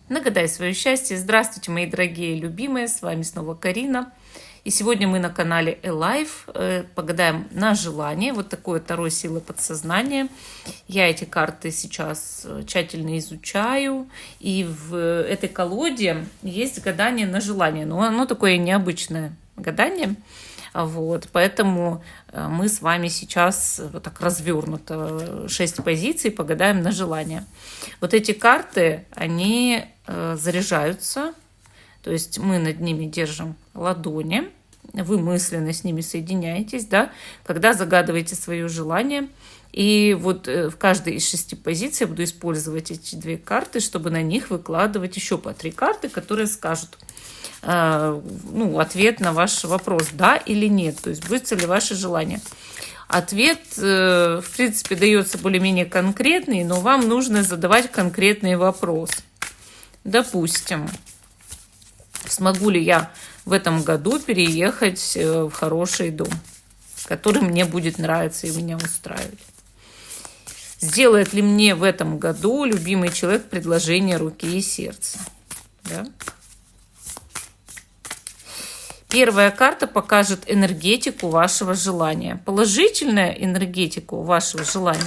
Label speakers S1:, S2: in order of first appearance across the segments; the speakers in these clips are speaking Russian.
S1: Нагадай свое счастье. Здравствуйте, мои дорогие любимые. С вами снова Карина. И сегодня мы на канале Alive погадаем на желание. Вот такое Таро силы подсознания. Я эти карты сейчас тщательно изучаю. И в этой колоде есть гадание на желание. Но оно такое необычное гадание. Вот, поэтому мы с вами сейчас вот так развернуто 6 позиций погадаем на желание. Вот эти карты, они заряжаются, то есть мы над ними держим ладони, вы мысленно с ними соединяетесь, да, когда загадываете свое желание. И вот в каждой из 6 позиций я буду использовать эти 2 карты, чтобы на них выкладывать еще по 3 карты, которые скажут ответ на ваш вопрос, да или нет, то есть будет ли ваше желание. Ответ, в принципе, дается более-менее конкретный, но вам нужно задавать конкретный вопрос. Допустим, смогу ли я в этом году переехать в хороший дом, который мне будет нравиться и меня устраивать? Сделает ли мне в этом году любимый человек предложение руки и сердца? Да? Первая карта покажет энергетику вашего желания. Положительная энергетику вашего желания,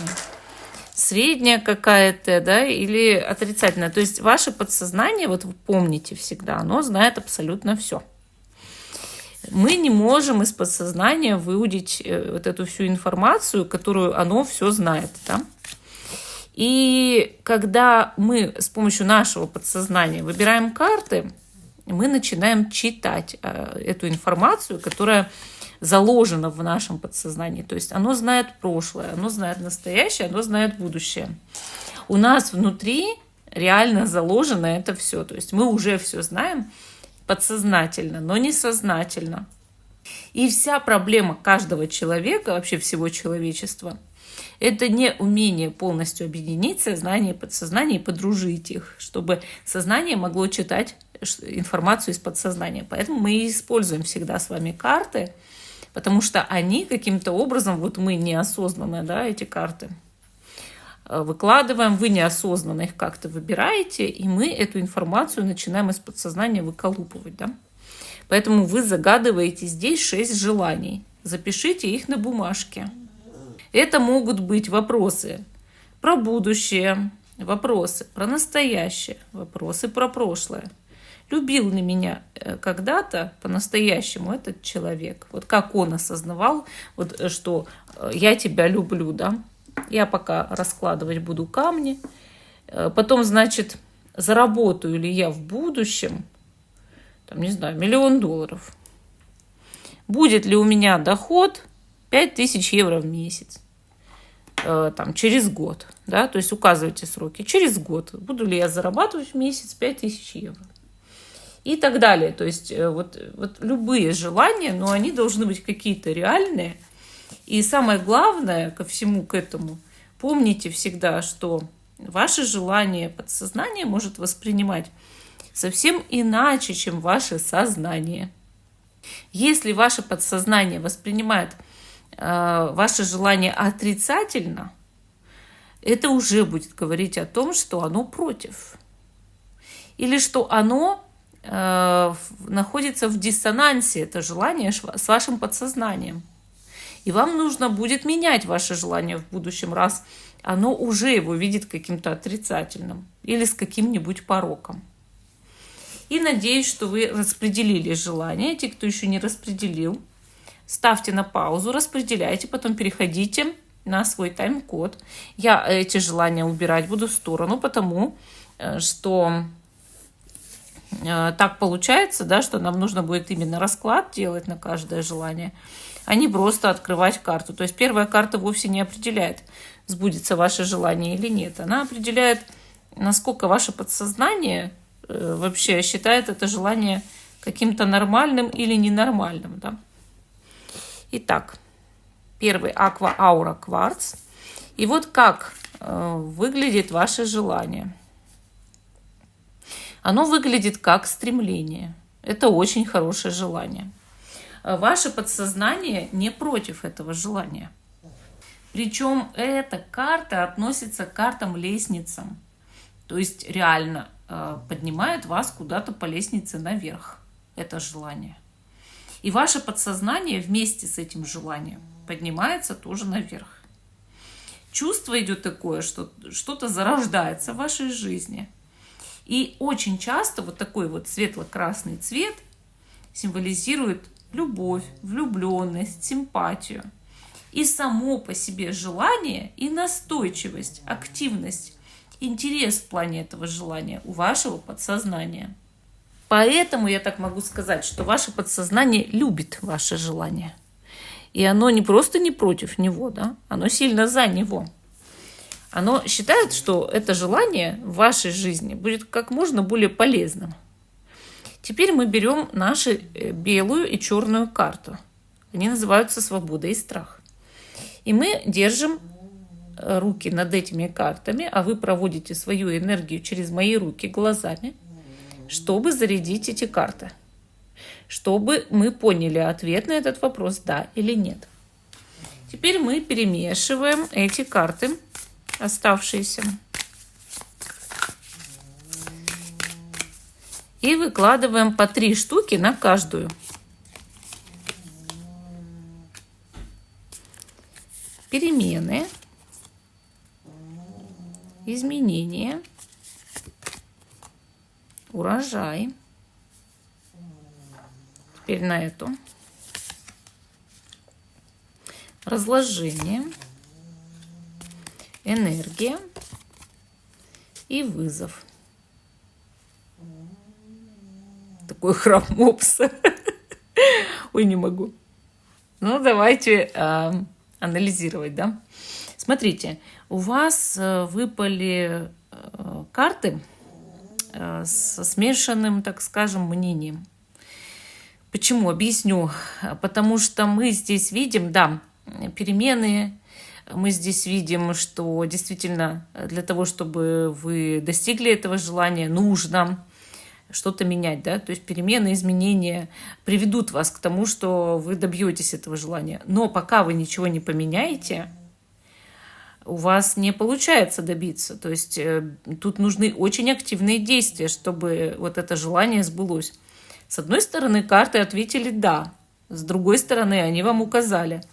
S1: средняя какая-то, да, или отрицательная. То есть ваше подсознание, вот вы помните всегда, оно знает абсолютно все. Мы не можем из подсознания выудить вот эту всю информацию, которую оно все знает, да. И когда мы с помощью нашего подсознания выбираем карты, мы начинаем читать эту информацию, которая заложена в нашем подсознании. То есть оно знает прошлое, оно знает настоящее, оно знает будущее. У нас внутри реально заложено это все. То есть мы уже все знаем подсознательно, но не сознательно. И вся проблема каждого человека, вообще всего человечества, это не умение полностью объединить сознание и подсознание и подружить их, чтобы сознание могло читать информацию из подсознания. Поэтому мы и используем всегда с вами карты, потому что они каким-то образом, вот мы неосознанно, да, эти карты выкладываем, вы неосознанно их как-то выбираете, и мы эту информацию начинаем из подсознания выколупывать, да. Поэтому вы загадываете здесь 6 желаний. Запишите их на бумажке. Это могут быть вопросы про будущее, вопросы про настоящее, вопросы про прошлое. Любил ли меня когда-то по-настоящему этот человек? Вот как он осознавал, вот, что я тебя люблю, да? Я пока раскладывать буду камни. Потом, значит, заработаю ли я в будущем, там, не знаю, $1 000 000? Будет ли у меня доход 5000 евро в месяц? Там, через год, да? То есть указывайте сроки. Через год буду ли я зарабатывать в месяц 5000 евро? И так далее. То есть вот любые желания, но они должны быть какие-то реальные. И самое главное ко всему к этому, помните всегда, что ваше желание подсознание может воспринимать совсем иначе, чем ваше сознание. Если ваше подсознание воспринимает ваше желание отрицательно, это уже будет говорить о том, что оно против. Или что оно находится в диссонансе, это желание, с вашим подсознанием. И вам нужно будет менять ваше желание в будущем, раз оно уже его видит каким-то отрицательным или с каким-нибудь пороком. И надеюсь, что вы распределили желания. Те, кто еще не распределил, ставьте на паузу, распределяйте, потом переходите на свой тайм-код. Я эти желания убирать буду в сторону, потому что так получается, да, что нам нужно будет именно расклад делать на каждое желание, а не просто открывать карту. То есть первая карта вовсе не определяет, сбудется ваше желание или нет. Она определяет, насколько ваше подсознание вообще считает это желание каким-то нормальным или ненормальным. Да? Итак, первый Aqua Aura Quartz. И вот как выглядит ваше желание. Оно выглядит как стремление. Это очень хорошее желание. Ваше подсознание не против этого желания. Причем эта карта относится к картам-лестницам. То есть реально поднимает вас куда-то по лестнице наверх, это желание. И ваше подсознание вместе с этим желанием поднимается тоже наверх. Чувство идет такое, что что-то зарождается в вашей жизни. И очень часто вот такой вот светло-красный цвет символизирует любовь, влюбленность, симпатию. И само по себе желание, и настойчивость, активность, интерес в плане этого желания у вашего подсознания. Поэтому я так могу сказать, что ваше подсознание любит ваше желание. И оно не просто не против него, да? Оно сильно за него. Оно считает, что это желание в вашей жизни будет как можно более полезным. Теперь мы берем нашу белую и черную карту. Они называются «Свобода и страх». И мы держим руки над этими картами, а вы проводите свою энергию через мои руки глазами, чтобы зарядить эти карты. Чтобы мы поняли ответ на этот вопрос, да или нет. Теперь мы перемешиваем эти карты, оставшиеся. И выкладываем по 3 штуки на каждую. Перемены, изменения, урожай. Теперь на эту. Разложение, энергия и вызов. Такой храм мопса. Ой, не могу. Ну, давайте анализировать, да? Смотрите, у вас выпали карты со смешанным, так скажем, мнением. Почему? Объясню. Потому что мы здесь видим, да, перемены. Мы здесь видим, что действительно для того, чтобы вы достигли этого желания, нужно что-то менять, да, то есть перемены, изменения приведут вас к тому, что вы добьетесь этого желания. Но пока вы ничего не поменяете, у вас не получается добиться. То есть тут нужны очень активные действия, чтобы вот это желание сбылось. С одной стороны, карты ответили «да», с другой стороны, они вам указали,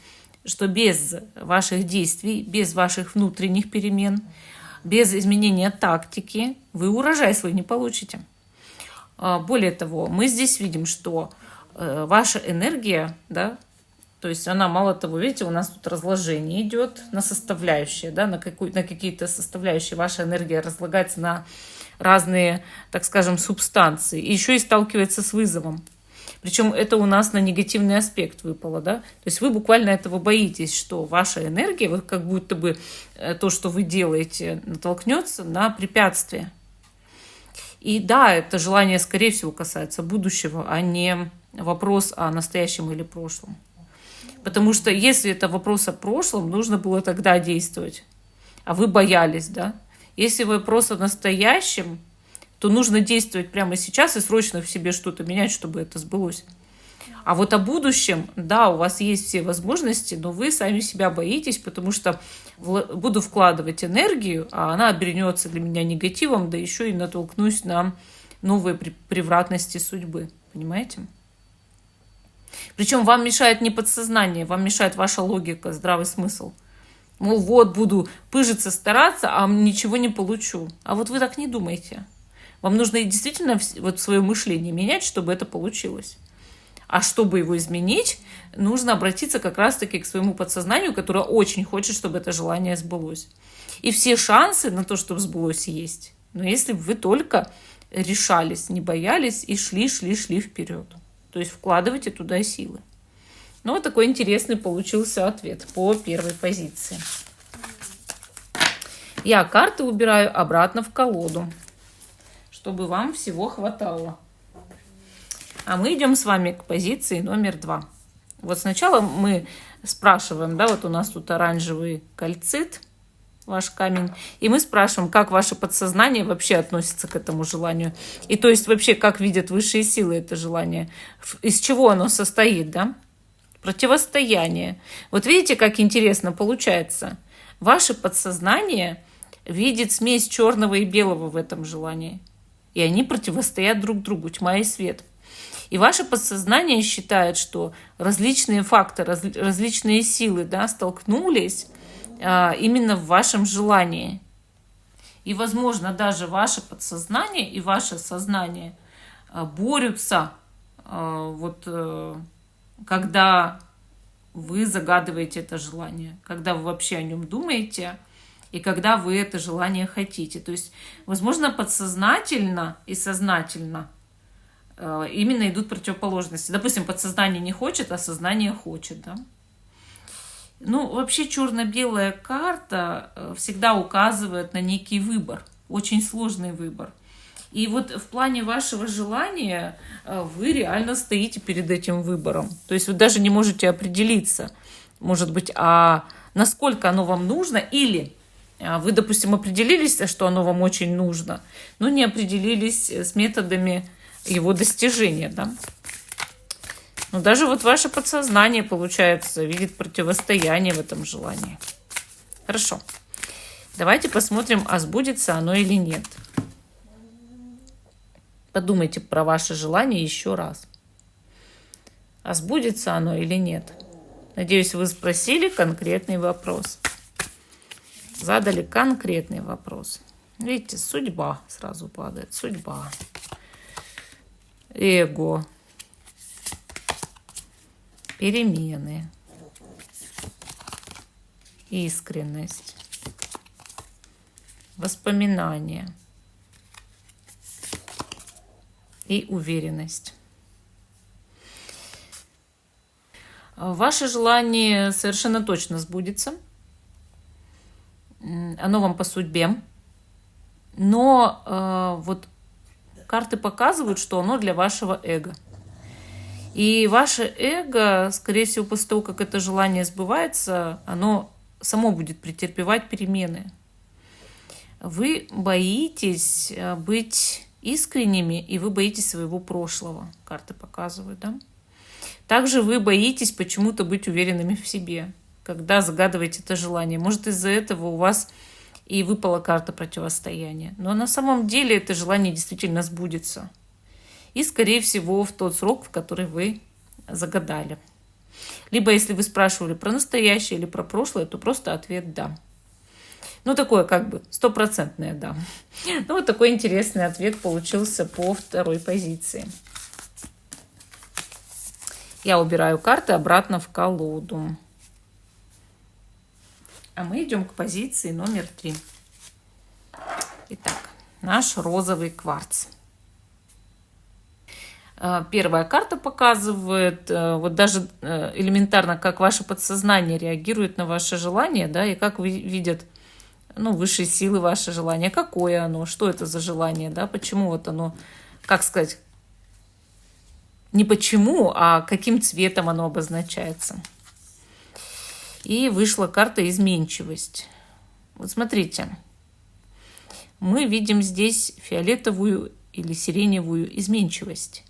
S1: что без ваших действий, без ваших внутренних перемен, без изменения тактики вы урожай свой не получите. Более того, мы здесь видим, что ваша энергия, да, то есть она, мало того, видите, у нас тут разложение идет на составляющие, да, на какие-то составляющие. Ваша энергия разлагается на разные, так скажем, субстанции. И еще и сталкивается с вызовом. Причем это у нас на негативный аспект выпало, да. То есть вы буквально этого боитесь, что ваша энергия, вот как будто бы то, что вы делаете, натолкнется на препятствие. И да, это желание, скорее всего, касается будущего, а не вопрос о настоящем или прошлом. Потому что если это вопрос о прошлом, нужно было тогда действовать. А вы боялись, да? Если вопрос о настоящем, то нужно действовать прямо сейчас и срочно в себе что-то менять, чтобы это сбылось. А вот о будущем, да, у вас есть все возможности, но вы сами себя боитесь, потому что буду вкладывать энергию, а она обернется для меня негативом, да еще и натолкнусь на новые превратности судьбы. Понимаете? Причем вам мешает не подсознание, вам мешает ваша логика, здравый смысл. Мол, вот буду пыжиться, стараться, а ничего не получу. А вот вы так не думаете. Вам нужно действительно вот свое мышление менять, чтобы это получилось. А чтобы его изменить, нужно обратиться как раз-таки к своему подсознанию, которое очень хочет, чтобы это желание сбылось. И все шансы на то, чтобы сбылось, есть. Но если бы вы только решались, не боялись и шли вперед. То есть вкладывайте туда силы. Ну, вот такой интересный получился ответ по первой позиции. Я карты убираю обратно в колоду, чтобы вам всего хватало. А мы идем с вами к позиции номер 2. Вот сначала мы спрашиваем, да, вот у нас тут оранжевый кальцит, ваш камень, и мы спрашиваем, как ваше подсознание вообще относится к этому желанию. И то есть вообще, как видят высшие силы это желание, из чего оно состоит, да? Противостояние. Вот видите, как интересно получается. Ваше подсознание видит смесь черного и белого в этом желании. и они противостоят друг другу, тьма и свет. И ваше подсознание считает, что различные факторы, различные силы, да, столкнулись именно в вашем желании. И, возможно, даже ваше подсознание и ваше сознание борются, когда вы загадываете это желание, когда вы вообще о нем думаете, и когда вы это желание хотите. То есть, возможно, подсознательно и сознательно именно идут противоположности. Допустим, подсознание не хочет, а сознание хочет. Да? Ну, вообще черно-белая карта всегда указывает на некий выбор, очень сложный выбор. И вот в плане вашего желания вы реально стоите перед этим выбором. То есть вы даже не можете определиться, может быть, насколько оно вам нужно, или вы, допустим, определились, что оно вам очень нужно, но не определились с методами его достижения. Да? Но даже вот ваше подсознание, получается, видит противостояние в этом желании. Хорошо. Давайте посмотрим, а сбудется оно или нет. Подумайте про ваше желание еще раз. А сбудется оно или нет? Надеюсь, вы спросили конкретный вопрос. Задали конкретный вопрос. Видите, судьба сразу падает. Судьба. Эго. Перемены. Искренность. Воспоминания. И уверенность. Ваше желание совершенно точно сбудется. Оно вам по судьбе. Но вот карты показывают, что оно для вашего эго. И ваше эго, скорее всего, после того, как это желание сбывается, оно само будет претерпевать перемены. Вы боитесь быть искренними, и вы боитесь своего прошлого. Карты показывают, да? Также вы боитесь почему-то быть уверенными в себе, когда загадываете это желание. Может, из-за этого у вас и выпала карта противостояния. Но на самом деле это желание действительно сбудется. И, скорее всего, в тот срок, в который вы загадали. Либо, если вы спрашивали про настоящее или про прошлое, то просто ответ «да». Ну, такое как бы 100% «да». Ну, вот такой интересный ответ получился по второй позиции. Я убираю карты обратно в колоду. А мы идем к позиции номер 3. Итак, наш розовый кварц. Первая карта показывает вот даже элементарно, как ваше подсознание реагирует на ваше желание, да, и как вы видят высшие силы ваше желание, какое оно, что это за желание, да, почему вот оно, как сказать, не почему, а каким цветом оно обозначается. И вышла карта изменчивость. Вот смотрите, мы видим здесь фиолетовую или сиреневую изменчивость.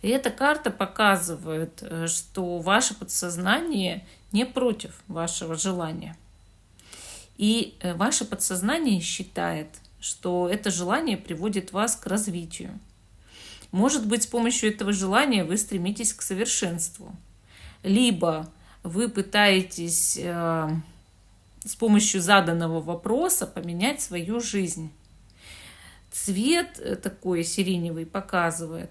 S1: И эта карта показывает, что ваше подсознание не против вашего желания. И ваше подсознание считает, что это желание приводит вас к развитию. Может быть, с помощью этого желания вы стремитесь к совершенству. Либо вы пытаетесь с помощью заданного вопроса поменять свою жизнь. Цвет такой сиреневый показывает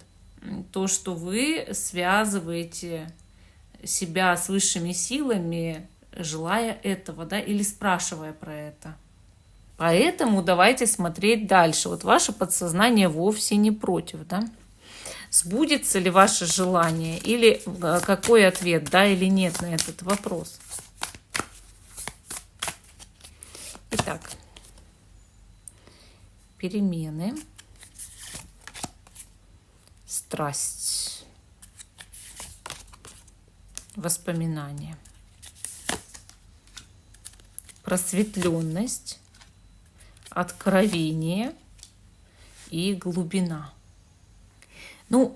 S1: то, что вы связываете себя с высшими силами, желая этого, да, или спрашивая про это. Поэтому давайте смотреть дальше. Вот ваше подсознание вовсе не против, да? Сбудется ли ваше желание, или какой ответ, да или нет на этот вопрос. Итак, перемены, страсть, воспоминания, просветленность, откровение и глубина.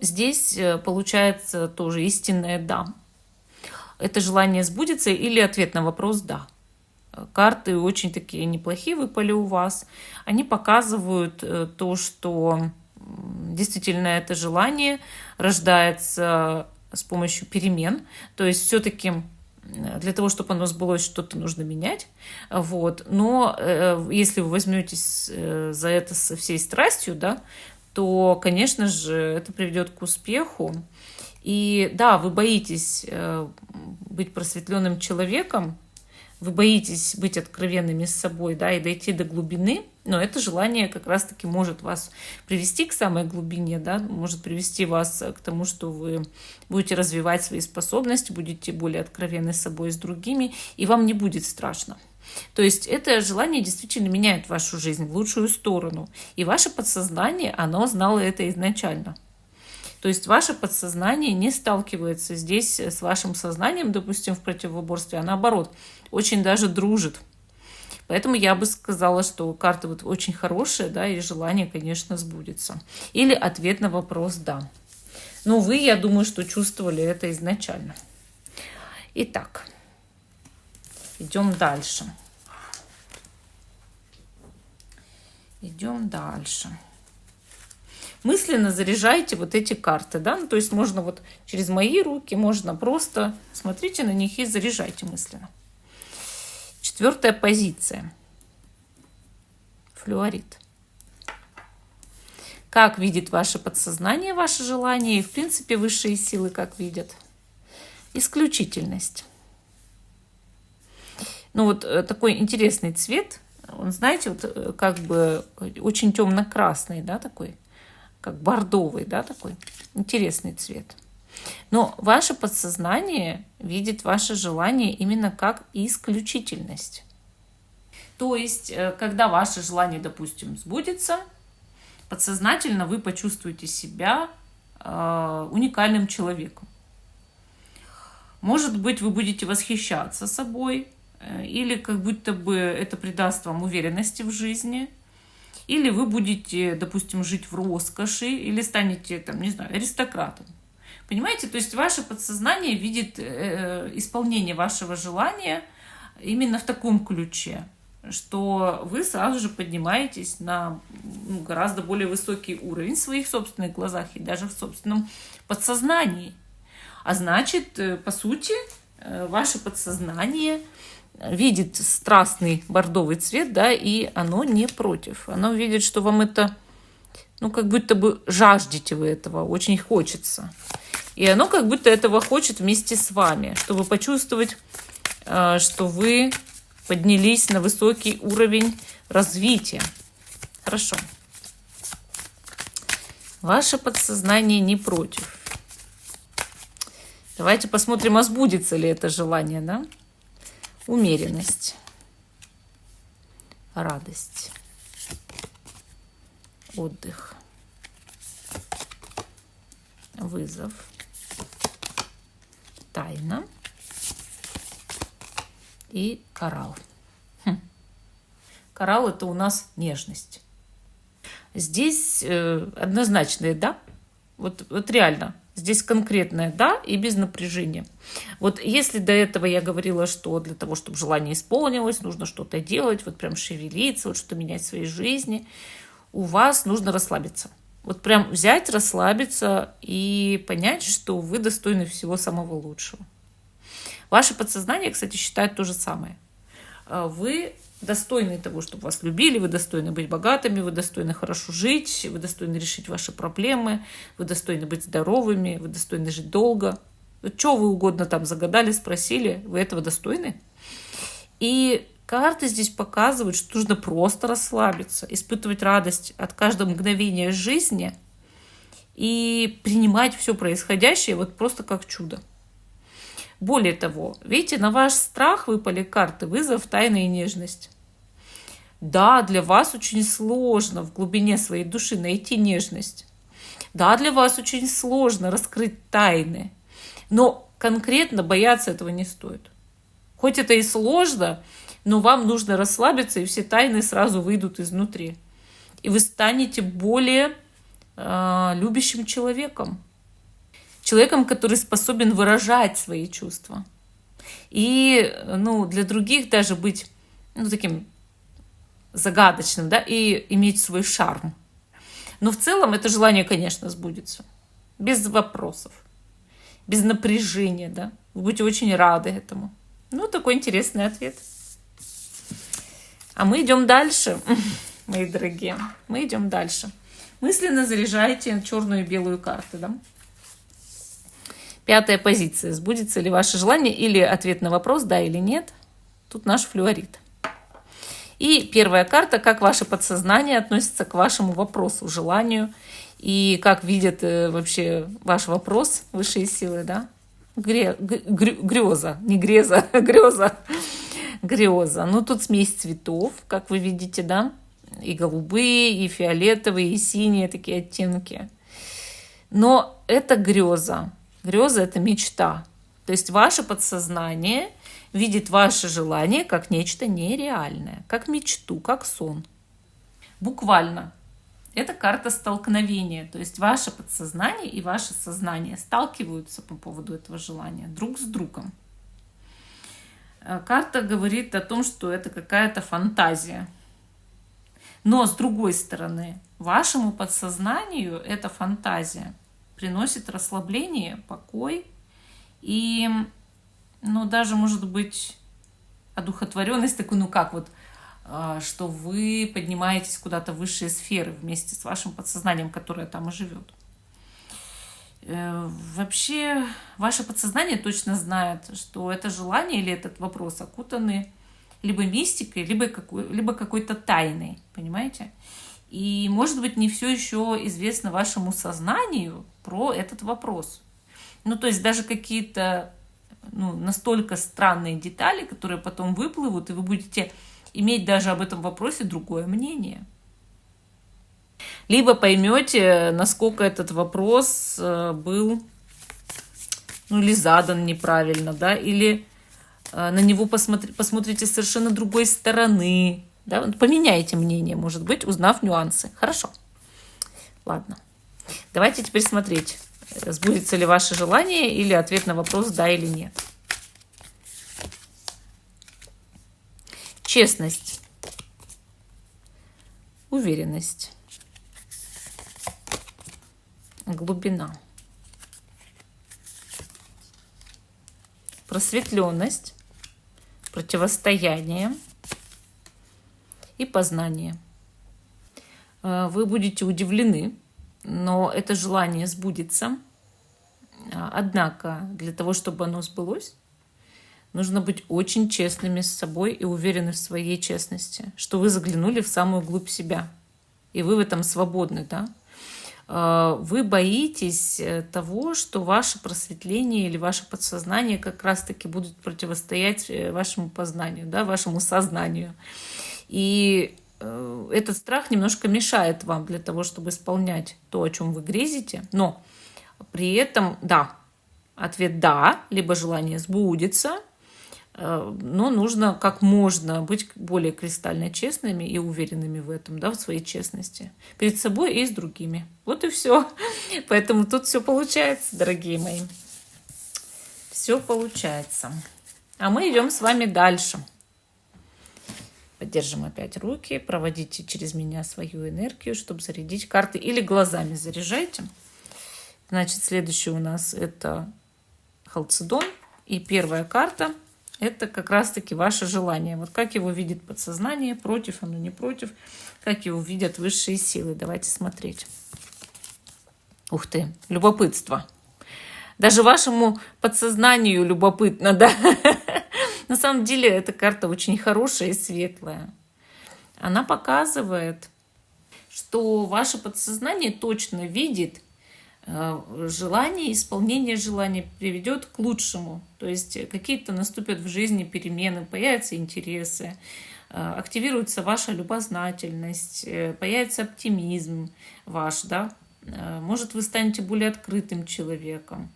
S1: Здесь получается тоже истинное «да». Это желание сбудется или ответ на вопрос «да». карты очень такие неплохие выпали у вас. Они показывают то, что действительно это желание рождается с помощью перемен. То есть все-таки для того, чтобы оно сбылось, что-то нужно менять. Вот. Но если вы возьметесь за это со всей страстью, да, то, конечно же, это приведет к успеху. И да, вы боитесь быть просветленным человеком, вы боитесь быть откровенными с собой, да, и дойти до глубины, но это желание как раз-таки может вас привести к самой глубине, да, может привести вас к тому, что вы будете развивать свои способности, будете более откровенны с собой и с другими, и вам не будет страшно. То есть это желание действительно меняет вашу жизнь в лучшую сторону, и ваше подсознание, оно знало это изначально. То есть ваше подсознание не сталкивается здесь с вашим сознанием, допустим, в противоборстве, а наоборот, очень даже дружит. Поэтому я бы сказала, что карта вот очень хорошая, да, и желание, конечно, сбудется. Или ответ на вопрос «да». Но вы, я думаю, что чувствовали это изначально. Итак, идем дальше. Идем дальше. Мысленно заряжайте вот эти карты, да, ну, то есть можно вот через мои руки, можно просто смотрите на них и заряжайте мысленно. 4-я позиция. Флюорит. Как видит ваше подсознание, ваше желание, и в принципе высшие силы как видят? Исключительность. Ну вот такой интересный цвет, он, знаете, вот как бы очень темно-красный, да, такой, как бордовый, да, такой интересный цвет. Но ваше подсознание видит ваше желание именно как исключительность. То есть, когда ваше желание, допустим, сбудется, подсознательно вы почувствуете себя уникальным человеком. Может быть, вы будете восхищаться собой, или как будто бы это придаст вам уверенности в жизни, или вы будете, допустим, жить в роскоши, или станете, там, не знаю, аристократом. Понимаете? То есть ваше подсознание видит исполнение вашего желания именно в таком ключе, что вы сразу же поднимаетесь на гораздо более высокий уровень в своих собственных глазах и даже в собственном подсознании. А значит, по сути, ваше подсознание видит страстный бордовый цвет, да, и оно не против. Оно видит, что вам это, ну, как будто бы жаждете вы этого, очень хочется. И оно как будто этого хочет вместе с вами, чтобы почувствовать, что вы поднялись на высокий уровень развития. Хорошо. Ваше подсознание не против. Давайте посмотрим, а сбудется ли это желание, да? Умеренность, радость, отдых, вызов, тайна и коралл. Коралл – это у нас нежность. Здесь однозначное «да». Вот реально. Здесь конкретное «да» и без напряжения. Вот если до этого я говорила, что для того, чтобы желание исполнилось, нужно что-то делать, вот прям шевелиться, вот что-то менять в своей жизни, у вас нужно расслабиться. Вот прям взять, расслабиться и понять, что вы достойны всего самого лучшего. Ваше подсознание, кстати, считает то же самое. Вы достойны того, чтобы вас любили, вы достойны быть богатыми, вы достойны хорошо жить, вы достойны решить ваши проблемы, вы достойны быть здоровыми, вы достойны жить долго. Вот что вы угодно там загадали, спросили, вы этого достойны? И карты здесь показывают, что нужно просто расслабиться, испытывать радость от каждого мгновения жизни и принимать все происходящее вот просто как чудо. Более того, видите, на ваш страх выпали карты вызов, тайна и нежность. Да, для вас очень сложно в глубине своей души найти нежность. Да, для вас очень сложно раскрыть тайны. Но конкретно бояться этого не стоит. Хоть это и сложно, но вам нужно расслабиться, и все тайны сразу выйдут изнутри. И вы станете более любящим человеком. Человеком, который способен выражать свои чувства. И для других даже быть ну, таким загадочным, да, и иметь свой шарм. Но в целом это желание, конечно, сбудется. Без вопросов, без напряжения, да. Вы будете очень рады этому. Ну, такой интересный ответ. А мы идем дальше, мои дорогие. Мы идем дальше. Мысленно заряжайте черную и белую карты, да. 5-я позиция. Сбудется ли ваше желание? Или ответ на вопрос, да или нет. Тут наш флюорит. И 1-я карта, как ваше подсознание относится к вашему вопросу, желанию. И как видят вообще ваш вопрос высшие силы, да. Греза, не греза, греза. Греза. Ну, тут смесь цветов, как вы видите, да. И голубые, и фиолетовые, и синие такие оттенки. Но это греза. Греза – это мечта. То есть ваше подсознание видит ваше желание как нечто нереальное, как мечту, как сон. Буквально. Это карта столкновения. То есть ваше подсознание и ваше сознание сталкиваются по поводу этого желания друг с другом. Карта говорит о том, что это какая-то фантазия. Но с другой стороны, вашему подсознанию эта фантазия приносит расслабление, покой и, ну, даже, может быть, одухотворенность такую, ну, как вот, что вы поднимаетесь куда-то в высшие сферы вместе с вашим подсознанием, которое там и живет. Вообще, ваше подсознание точно знает, что это желание или этот вопрос окутаны либо мистикой, либо какой-то тайной, понимаете? И, может быть, не все еще известно вашему сознанию про этот вопрос. Ну, то есть даже какие-то, ну, настолько странные детали, которые потом выплывут, и вы будете иметь даже об этом вопросе другое мнение. Либо поймете, насколько этот вопрос был, ну, или задан неправильно, да, или на него посмотрите с совершенно другой стороны, да, поменяйте мнение, может быть, узнав нюансы. Хорошо. Ладно. Давайте теперь смотреть, сбудется ли ваше желание или ответ на вопрос «да» или «нет». Честность. Уверенность. Глубина. Просветленность. Противостояние. И познание. Вы будете удивлены, но это желание сбудется. Однако для того, чтобы оно сбылось, нужно быть очень честными с собой и уверены в своей честности, что вы заглянули в самую глубь себя, и вы в этом свободны, да? Вы боитесь того, что ваше просветление или ваше подсознание как раз-таки будут противостоять вашему познанию, да, вашему сознанию. И этот страх немножко мешает вам для того, чтобы исполнять то, о чем вы грезите. Но при этом, да, ответ «да», либо желание сбудется, но нужно как можно быть более кристально честными и уверенными в этом, да, в своей честности. Перед собой и с другими. Вот и все. Поэтому тут все получается, дорогие мои. Все получается. А мы идем с вами дальше. Поддержим опять руки, проводите через меня свою энергию, чтобы зарядить карты. Или глазами заряжайте. Значит, следующий у нас это халцедон. И первая карта – это как раз-таки ваше желание. Вот как его видит подсознание, против оно, не против. Как его видят высшие силы. Давайте смотреть. Ух ты, любопытство. Даже вашему подсознанию любопытно, да? На самом деле эта карта очень хорошая и светлая. Она показывает, что ваше подсознание точно видит желание, исполнение желания приведет к лучшему. То есть какие-то наступят в жизни перемены, появятся интересы, активируется ваша любознательность, появится оптимизм ваш, да? Может, вы станете более открытым человеком.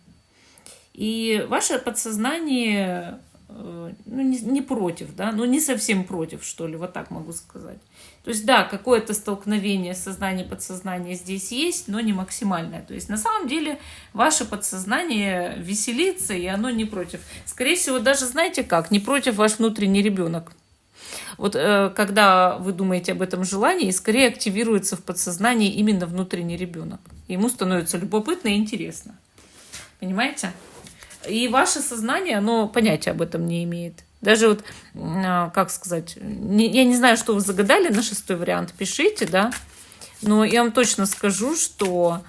S1: И ваше подсознание ну, не против, да, ну не совсем против, что ли, вот так могу сказать. То есть, да, какое-то столкновение сознания и подсознания здесь есть, но не максимальное. То есть, на самом деле, ваше подсознание веселится, и оно не против. Скорее всего, даже знаете как, не против ваш внутренний ребенок. Вот когда вы думаете об этом желании, скорее активируется в подсознании именно внутренний ребенок. Ему становится любопытно и интересно. Понимаете? И ваше сознание, оно понятия об этом не имеет. Даже вот, как сказать, я не знаю, что вы загадали на 6-й вариант, пишите, да, но я вам точно скажу, что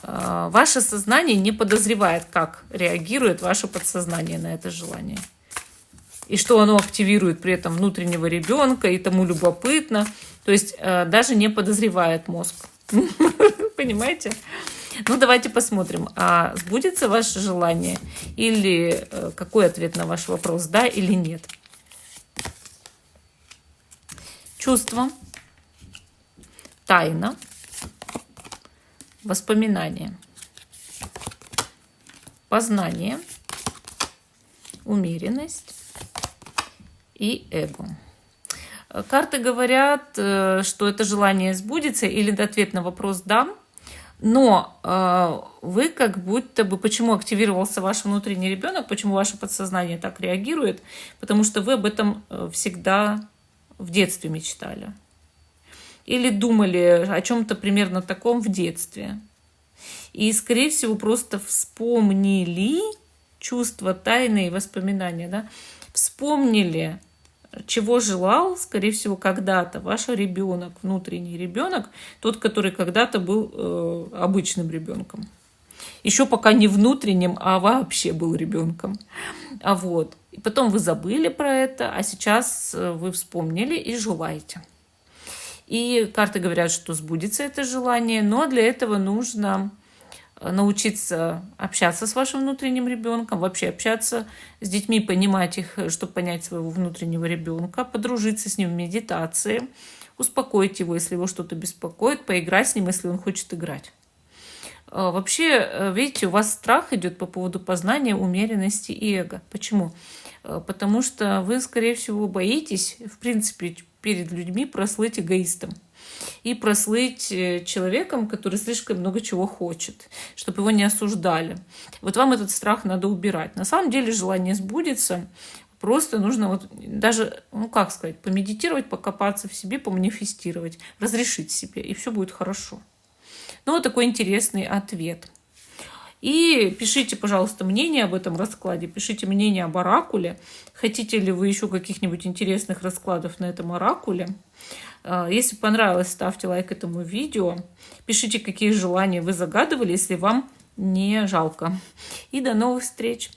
S1: ваше сознание не подозревает, как реагирует ваше подсознание на это желание. И что оно активирует при этом внутреннего ребенка, и тому любопытно. То есть даже не подозревает мозг. Понимаете? Ну, давайте посмотрим, а сбудется ваше желание или какой ответ на ваш вопрос, да или нет. Чувство, тайна, воспоминание, познание, умеренность и эго. Карты говорят, что это желание сбудется, или ответ на вопрос «да». Но вы как будто бы, почему активировался ваш внутренний ребенок, почему ваше подсознание так реагирует, потому что вы об этом всегда в детстве мечтали. Или думали о чем-то примерно таком в детстве. И, скорее всего, просто вспомнили чувства, тайны и воспоминания. Да? Вспомнили, чего желал, скорее всего, когда-то ваш ребенок, внутренний ребенок, тот, который когда-то был обычным ребенком. Еще пока не внутренним, а вообще был ребенком. И потом вы забыли про это, а сейчас вы вспомнили и желаете. И карты говорят, что сбудется это желание, но для этого нужно научиться общаться с вашим внутренним ребенком, вообще общаться с детьми, понимать их, чтобы понять своего внутреннего ребенка, подружиться с ним в медитации, успокоить его, если его что-то беспокоит, поиграть с ним, если он хочет играть. Вообще, видите, у вас страх идет по поводу познания, умеренности и эго. Почему? Потому что вы, скорее всего, боитесь, в принципе, перед людьми прослыть эгоистом. И прослыть человеком, который слишком много чего хочет, чтобы его не осуждали. Вот вам этот страх надо убирать. На самом деле желание сбудется. Просто нужно даже, помедитировать, покопаться в себе, поманифестировать, разрешить себе, и все будет хорошо. Вот такой интересный ответ. И пишите, пожалуйста, мнение об этом раскладе, пишите мнение об оракуле. Хотите ли вы еще каких-нибудь интересных раскладов на этом оракуле? Если понравилось, ставьте лайк этому видео. Пишите, какие желания вы загадывали, если вам не жалко. И до новых встреч!